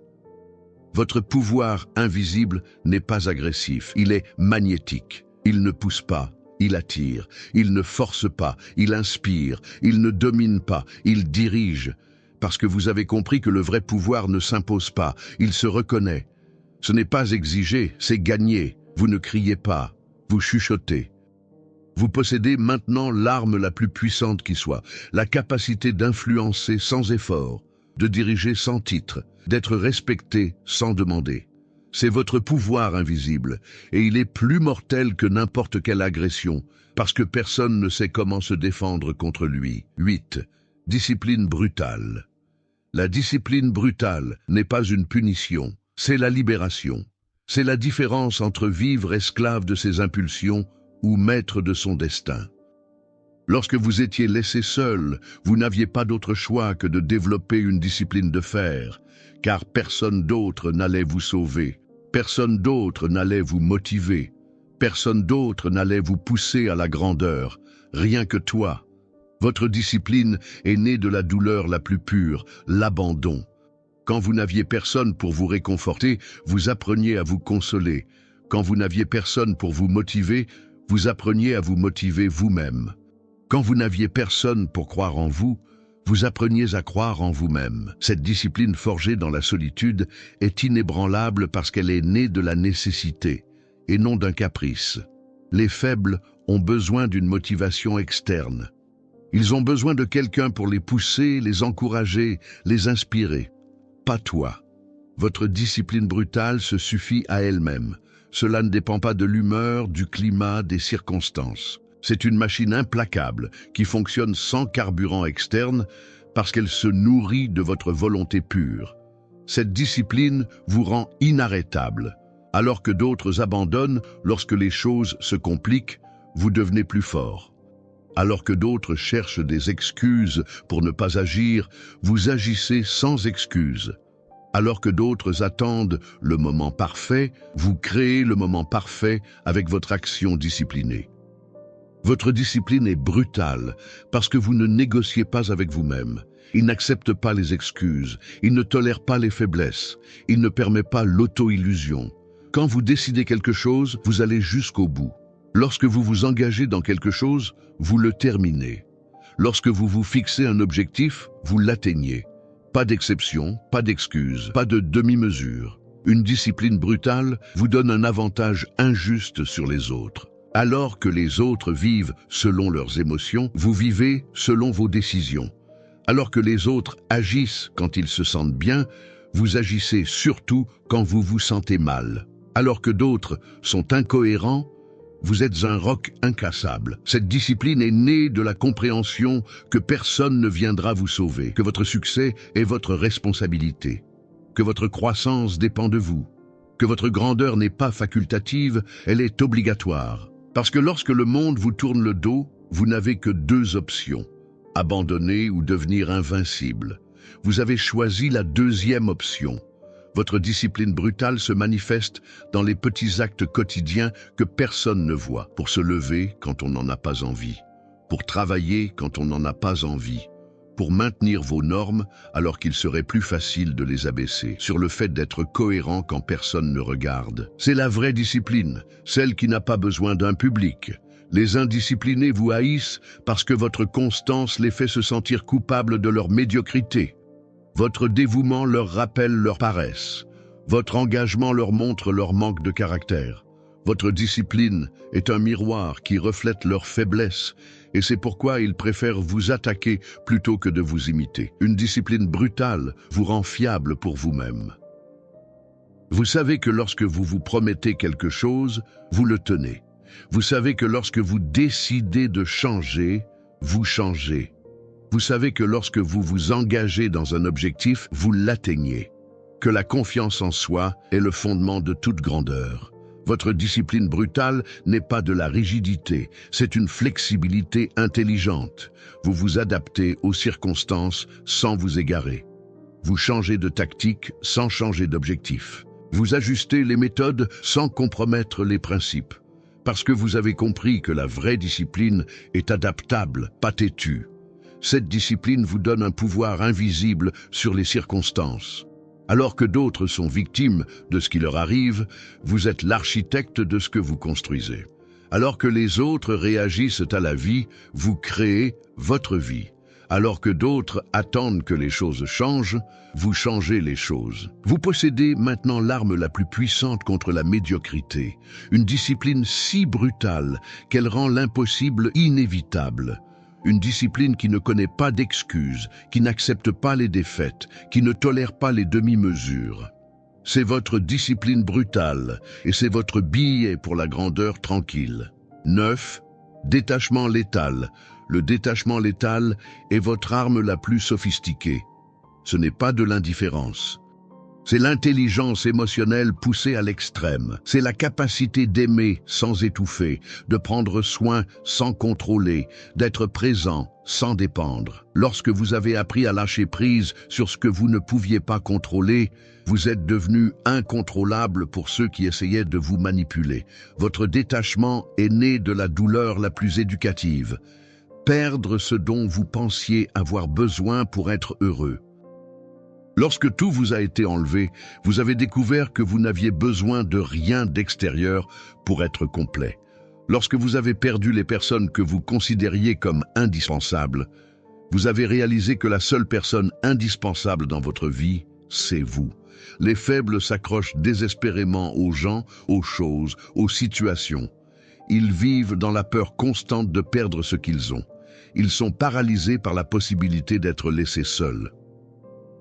Votre pouvoir invisible n'est pas agressif, il est magnétique. Il ne pousse pas, il attire. Il ne force pas, il inspire. Il ne domine pas, il dirige. Parce que vous avez compris que le vrai pouvoir ne s'impose pas, il se reconnaît. Ce n'est pas exigé, c'est gagné. Vous ne criez pas. Vous chuchotez. Vous possédez maintenant l'arme la plus puissante qui soit, la capacité d'influencer sans effort, de diriger sans titre, d'être respecté sans demander. C'est votre pouvoir invisible, et il est plus mortel que n'importe quelle agression, parce que personne ne sait comment se défendre contre lui. 8. Discipline brutale. La discipline brutale n'est pas une punition, c'est la libération. C'est la différence entre vivre esclave de ses impulsions ou maître de son destin. Lorsque vous étiez laissé seul, vous n'aviez pas d'autre choix que de développer une discipline de fer, car personne d'autre n'allait vous sauver, personne d'autre n'allait vous motiver, personne d'autre n'allait vous pousser à la grandeur, rien que toi. Votre discipline est née de la douleur la plus pure, l'abandon. Quand vous n'aviez personne pour vous réconforter, vous appreniez à vous consoler. Quand vous n'aviez personne pour vous motiver, vous appreniez à vous motiver vous-même. Quand vous n'aviez personne pour croire en vous, vous appreniez à croire en vous-même. Cette discipline forgée dans la solitude est inébranlable parce qu'elle est née de la nécessité et non d'un caprice. Les faibles ont besoin d'une motivation externe. Ils ont besoin de quelqu'un pour les pousser, les encourager, les inspirer. Pas toi. Votre discipline brutale se suffit à elle-même. Cela ne dépend pas de l'humeur, du climat, des circonstances. C'est une machine implacable qui fonctionne sans carburant externe parce qu'elle se nourrit de votre volonté pure. Cette discipline vous rend inarrêtable. Alors que d'autres abandonnent lorsque les choses se compliquent, vous devenez plus fort. Alors que d'autres cherchent des excuses pour ne pas agir, vous agissez sans excuses. Alors que d'autres attendent le moment parfait, vous créez le moment parfait avec votre action disciplinée. Votre discipline est brutale parce que vous ne négociez pas avec vous-même. Il n'accepte pas les excuses, il ne tolère pas les faiblesses, il ne permet pas l'auto-illusion. Quand vous décidez quelque chose, vous allez jusqu'au bout. Lorsque vous vous engagez dans quelque chose, vous le terminez. Lorsque vous vous fixez un objectif, vous l'atteignez. Pas d'exception, pas d'excuse, pas de demi-mesure. Une discipline brutale vous donne un avantage injuste sur les autres. Alors que les autres vivent selon leurs émotions, vous vivez selon vos décisions. Alors que les autres agissent quand ils se sentent bien, vous agissez surtout quand vous vous sentez mal. Alors que d'autres sont incohérents, vous êtes un roc incassable. Cette discipline est née de la compréhension que personne ne viendra vous sauver, que votre succès est votre responsabilité, que votre croissance dépend de vous, que votre grandeur n'est pas facultative, elle est obligatoire. Parce que lorsque le monde vous tourne le dos, vous n'avez que deux options, abandonner ou devenir invincible. Vous avez choisi la deuxième option. Votre discipline brutale se manifeste dans les petits actes quotidiens que personne ne voit. Pour se lever quand on n'en a pas envie, pour travailler quand on n'en a pas envie, pour maintenir vos normes alors qu'il serait plus facile de les abaisser, sur le fait d'être cohérent quand personne ne regarde. C'est la vraie discipline, celle qui n'a pas besoin d'un public. Les indisciplinés vous haïssent parce que votre constance les fait se sentir coupables de leur médiocrité. Votre dévouement leur rappelle leur paresse. Votre engagement leur montre leur manque de caractère. Votre discipline est un miroir qui reflète leur faiblesse et c'est pourquoi ils préfèrent vous attaquer plutôt que de vous imiter. Une discipline brutale vous rend fiable pour vous-même. Vous savez que lorsque vous vous promettez quelque chose, vous le tenez. Vous savez que lorsque vous décidez de changer, vous changez. Vous savez que lorsque vous vous engagez dans un objectif, vous l'atteignez. Que la confiance en soi est le fondement de toute grandeur. Votre discipline brutale n'est pas de la rigidité, c'est une flexibilité intelligente. Vous vous adaptez aux circonstances sans vous égarer. Vous changez de tactique sans changer d'objectif. Vous ajustez les méthodes sans compromettre les principes. Parce que vous avez compris que la vraie discipline est adaptable, pas têtue. Cette discipline vous donne un pouvoir invisible sur les circonstances. Alors que d'autres sont victimes de ce qui leur arrive, vous êtes l'architecte de ce que vous construisez. Alors que les autres réagissent à la vie, vous créez votre vie. Alors que d'autres attendent que les choses changent, vous changez les choses. Vous possédez maintenant l'arme la plus puissante contre la médiocrité, une discipline si brutale qu'elle rend l'impossible inévitable. Une discipline qui ne connaît pas d'excuses, qui n'accepte pas les défaites, qui ne tolère pas les demi-mesures. C'est votre discipline brutale et c'est votre billet pour la grandeur tranquille. 9. Détachement létal. Le détachement létal est votre arme la plus sophistiquée. Ce n'est pas de l'indifférence. C'est l'intelligence émotionnelle poussée à l'extrême. C'est la capacité d'aimer sans étouffer, de prendre soin sans contrôler, d'être présent sans dépendre. Lorsque vous avez appris à lâcher prise sur ce que vous ne pouviez pas contrôler, vous êtes devenu incontrôlable pour ceux qui essayaient de vous manipuler. Votre détachement est né de la douleur la plus éducative. Perdre ce dont vous pensiez avoir besoin pour être heureux. Lorsque tout vous a été enlevé, vous avez découvert que vous n'aviez besoin de rien d'extérieur pour être complet. Lorsque vous avez perdu les personnes que vous considériez comme indispensables, vous avez réalisé que la seule personne indispensable dans votre vie, c'est vous. Les faibles s'accrochent désespérément aux gens, aux choses, aux situations. Ils vivent dans la peur constante de perdre ce qu'ils ont. Ils sont paralysés par la possibilité d'être laissés seuls.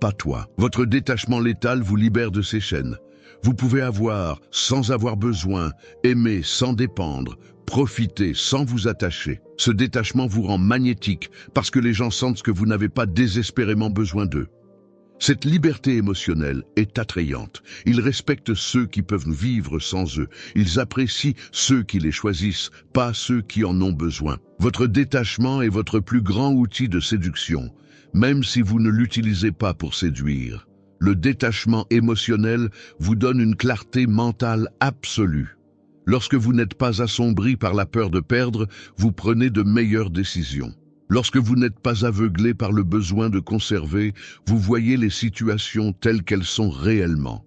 Pas toi. Votre détachement létal vous libère de ces chaînes. Vous pouvez avoir, sans avoir besoin, aimer sans dépendre, profiter sans vous attacher. Ce détachement vous rend magnétique parce que les gens sentent que vous n'avez pas désespérément besoin d'eux. Cette liberté émotionnelle est attrayante. Ils respectent ceux qui peuvent vivre sans eux. Ils apprécient ceux qui les choisissent, pas ceux qui en ont besoin. Votre détachement est votre plus grand outil de séduction, même si vous ne l'utilisez pas pour séduire. Le détachement émotionnel vous donne une clarté mentale absolue. Lorsque vous n'êtes pas assombri par la peur de perdre, vous prenez de meilleures décisions. Lorsque vous n'êtes pas aveuglé par le besoin de conserver, vous voyez les situations telles qu'elles sont réellement.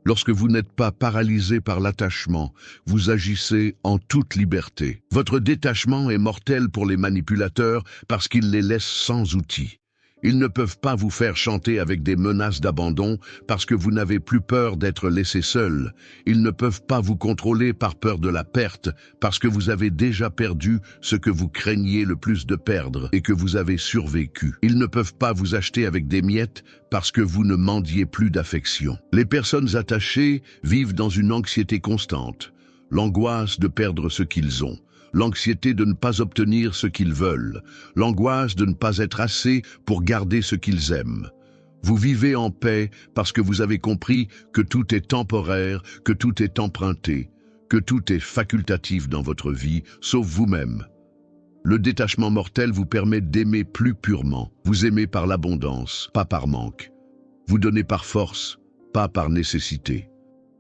Lorsque vous n'êtes pas paralysé par l'attachement, vous agissez en toute liberté. Votre détachement est mortel pour les manipulateurs parce qu'il les laisse sans outils. Ils ne peuvent pas vous faire chanter avec des menaces d'abandon parce que vous n'avez plus peur d'être laissé seul. Ils ne peuvent pas vous contrôler par peur de la perte parce que vous avez déjà perdu ce que vous craigniez le plus de perdre et que vous avez survécu. Ils ne peuvent pas vous acheter avec des miettes parce que vous ne mendiez plus d'affection. Les personnes attachées vivent dans une anxiété constante, l'angoisse de perdre ce qu'ils ont. L'anxiété de ne pas obtenir ce qu'ils veulent, l'angoisse de ne pas être assez pour garder ce qu'ils aiment. Vous vivez en paix parce que vous avez compris que tout est temporaire, que tout est emprunté, que tout est facultatif dans votre vie, sauf vous-même. Le détachement mortel vous permet d'aimer plus purement. Vous aimez par l'abondance, pas par manque. Vous donnez par force, pas par nécessité.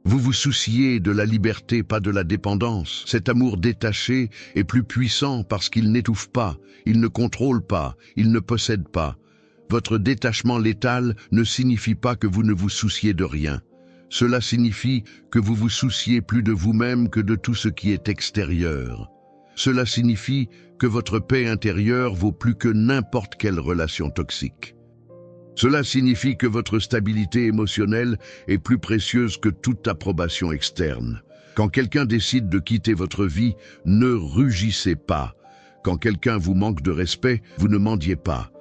Vous vous souciez de la liberté, pas de la dépendance. Cet amour détaché est plus puissant parce qu'il n'étouffe pas, il ne contrôle pas, il ne possède pas. Votre détachement létal ne signifie pas que vous ne vous souciez de rien. Cela signifie que vous vous souciez plus de vous-même que de tout ce qui est extérieur. Cela signifie que votre paix intérieure vaut plus que n'importe quelle relation toxique. Cela signifie que votre stabilité émotionnelle est plus précieuse que toute approbation externe. Quand quelqu'un décide de quitter votre vie, ne rugissez pas. Quand quelqu'un vous manque de respect, vous ne mendiez pas.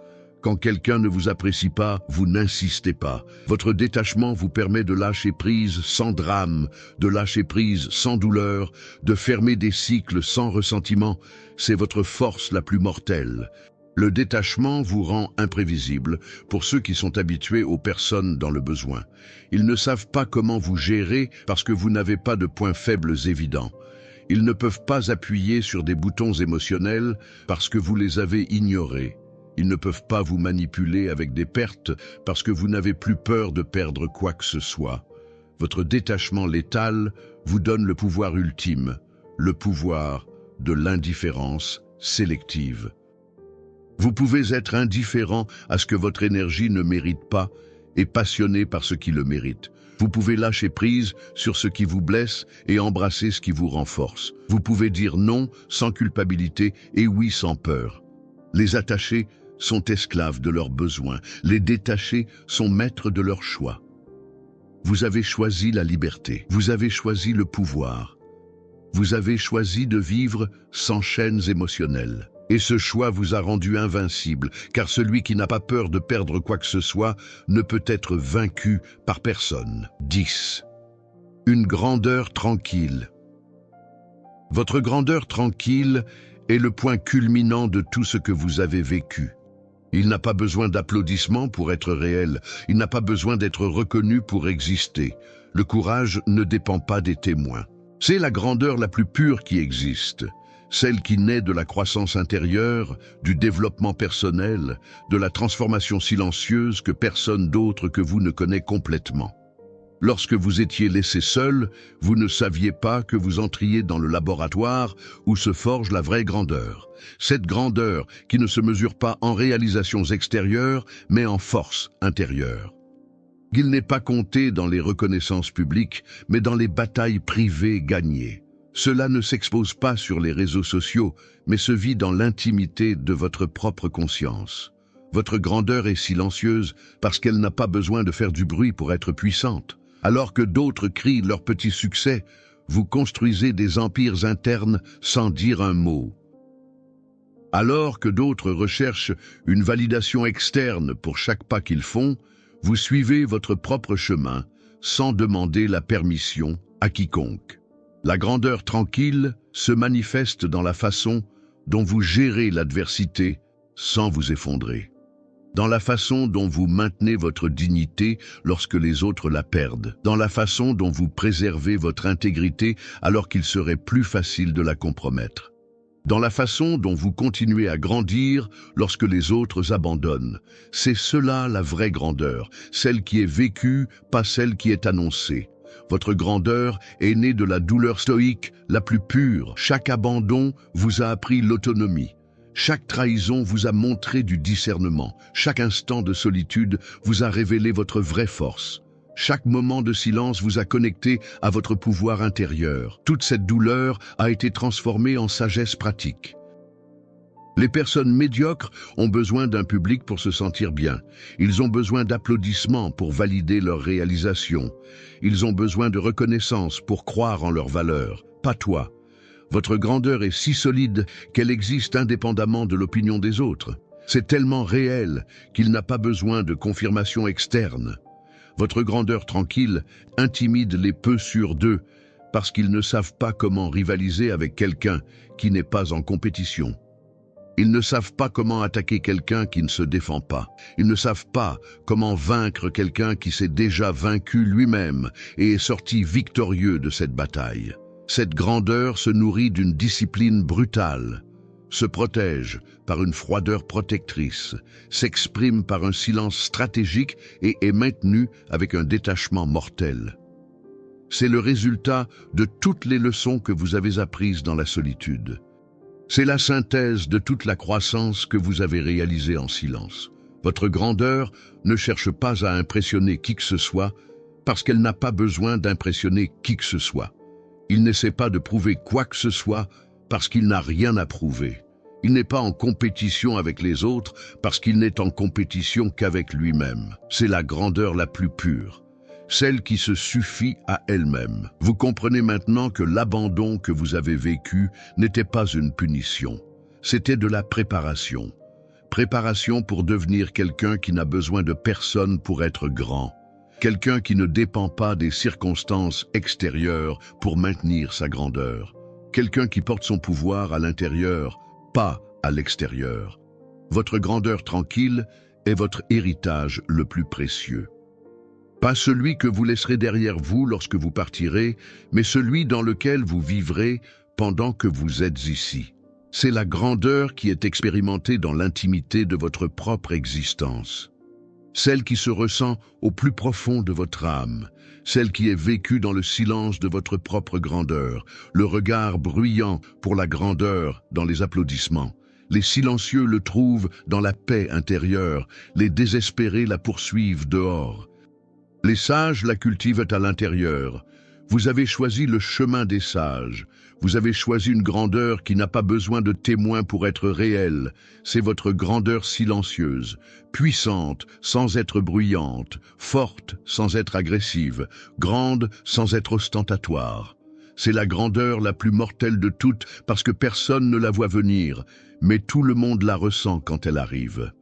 Quand quelqu'un ne vous apprécie pas, vous n'insistez pas. Votre détachement vous permet de lâcher prise sans drame, de lâcher prise sans douleur, de fermer des cycles sans ressentiment. C'est votre force la plus mortelle. Le détachement vous rend imprévisible pour ceux qui sont habitués aux personnes dans le besoin. Ils ne savent pas comment vous gérer parce que vous n'avez pas de points faibles évidents. Ils ne peuvent pas appuyer sur des boutons émotionnels parce que vous les avez ignorés. Ils ne peuvent pas vous manipuler avec des pertes parce que vous n'avez plus peur de perdre quoi que ce soit. Votre détachement létal vous donne le pouvoir ultime, le pouvoir de l'indifférence sélective. Vous pouvez être indifférent à ce que votre énergie ne mérite pas et passionné par ce qui le mérite. Vous pouvez lâcher prise sur ce qui vous blesse et embrasser ce qui vous renforce. Vous pouvez dire non sans culpabilité et oui sans peur. Les attachés sont esclaves de leurs besoins. Les détachés sont maîtres de leurs choix. Vous avez choisi la liberté. Vous avez choisi le pouvoir. Vous avez choisi de vivre sans chaînes émotionnelles. Et ce choix vous a rendu invincible, car celui qui n'a pas peur de perdre quoi que ce soit ne peut être vaincu par personne. 10. Une grandeur tranquille. Votre grandeur tranquille est le point culminant de tout ce que vous avez vécu. Il n'a pas besoin d'applaudissements pour être réel, il n'a pas besoin d'être reconnu pour exister. Le courage ne dépend pas des témoins. C'est la grandeur la plus pure qui existe, celle qui naît de la croissance intérieure, du développement personnel, de la transformation silencieuse que personne d'autre que vous ne connaît complètement. Lorsque vous étiez laissé seul, vous ne saviez pas que vous entriez dans le laboratoire où se forge la vraie grandeur. Cette grandeur qui ne se mesure pas en réalisations extérieures, mais en force intérieure. Il n'est pas compté dans les reconnaissances publiques, mais dans les batailles privées gagnées. Cela ne s'expose pas sur les réseaux sociaux, mais se vit dans l'intimité de votre propre conscience. Votre grandeur est silencieuse parce qu'elle n'a pas besoin de faire du bruit pour être puissante. Alors que d'autres crient leurs petits succès, vous construisez des empires internes sans dire un mot. Alors que d'autres recherchent une validation externe pour chaque pas qu'ils font, vous suivez votre propre chemin sans demander la permission à quiconque. La grandeur tranquille se manifeste dans la façon dont vous gérez l'adversité sans vous effondrer. Dans la façon dont vous maintenez votre dignité lorsque les autres la perdent, dans la façon dont vous préservez votre intégrité alors qu'il serait plus facile de la compromettre, dans la façon dont vous continuez à grandir lorsque les autres abandonnent. C'est cela la vraie grandeur, celle qui est vécue, pas celle qui est annoncée. Votre grandeur est née de la douleur stoïque la plus pure. Chaque abandon vous a appris l'autonomie. Chaque trahison vous a montré du discernement. Chaque instant de solitude vous a révélé votre vraie force. Chaque moment de silence vous a connecté à votre pouvoir intérieur. Toute cette douleur a été transformée en sagesse pratique. Les personnes médiocres ont besoin d'un public pour se sentir bien. Ils ont besoin d'applaudissements pour valider leur réalisation. Ils ont besoin de reconnaissance pour croire en leur valeur. Pas toi. Votre grandeur est si solide qu'elle existe indépendamment de l'opinion des autres. C'est tellement réel qu'il n'a pas besoin de confirmation externe. Votre grandeur tranquille intimide les peu sûrs d'eux parce qu'ils ne savent pas comment rivaliser avec quelqu'un qui n'est pas en compétition. Ils ne savent pas comment attaquer quelqu'un qui ne se défend pas. Ils ne savent pas comment vaincre quelqu'un qui s'est déjà vaincu lui-même et est sorti victorieux de cette bataille. Cette grandeur se nourrit d'une discipline brutale, se protège par une froideur protectrice, s'exprime par un silence stratégique et est maintenue avec un détachement mortel. C'est le résultat de toutes les leçons que vous avez apprises dans la solitude. C'est la synthèse de toute la croissance que vous avez réalisée en silence. Votre grandeur ne cherche pas à impressionner qui que ce soit parce qu'elle n'a pas besoin d'impressionner qui que ce soit. Il n'essaie pas de prouver quoi que ce soit parce qu'il n'a rien à prouver. Il n'est pas en compétition avec les autres parce qu'il n'est en compétition qu'avec lui-même. C'est la grandeur la plus pure, celle qui se suffit à elle-même. Vous comprenez maintenant que l'abandon que vous avez vécu n'était pas une punition, c'était de la préparation. Préparation pour devenir quelqu'un qui n'a besoin de personne pour être grand. Quelqu'un qui ne dépend pas des circonstances extérieures pour maintenir sa grandeur. Quelqu'un qui porte son pouvoir à l'intérieur, pas à l'extérieur. Votre grandeur tranquille est votre héritage le plus précieux. Pas celui que vous laisserez derrière vous lorsque vous partirez, mais celui dans lequel vous vivrez pendant que vous êtes ici. C'est la grandeur qui est expérimentée dans l'intimité de votre propre existence. Celle qui se ressent au plus profond de votre âme, celle qui est vécue dans le silence de votre propre grandeur, le regard bruyant pour la grandeur dans les applaudissements. Les silencieux le trouvent dans la paix intérieure, les désespérés la poursuivent dehors. Les sages la cultivent à l'intérieur. Vous avez choisi le chemin des sages. Vous avez choisi une grandeur qui n'a pas besoin de témoins pour être réelle. C'est votre grandeur silencieuse, puissante sans être bruyante, forte sans être agressive, grande sans être ostentatoire. C'est la grandeur la plus mortelle de toutes parce que personne ne la voit venir, mais tout le monde la ressent quand elle arrive.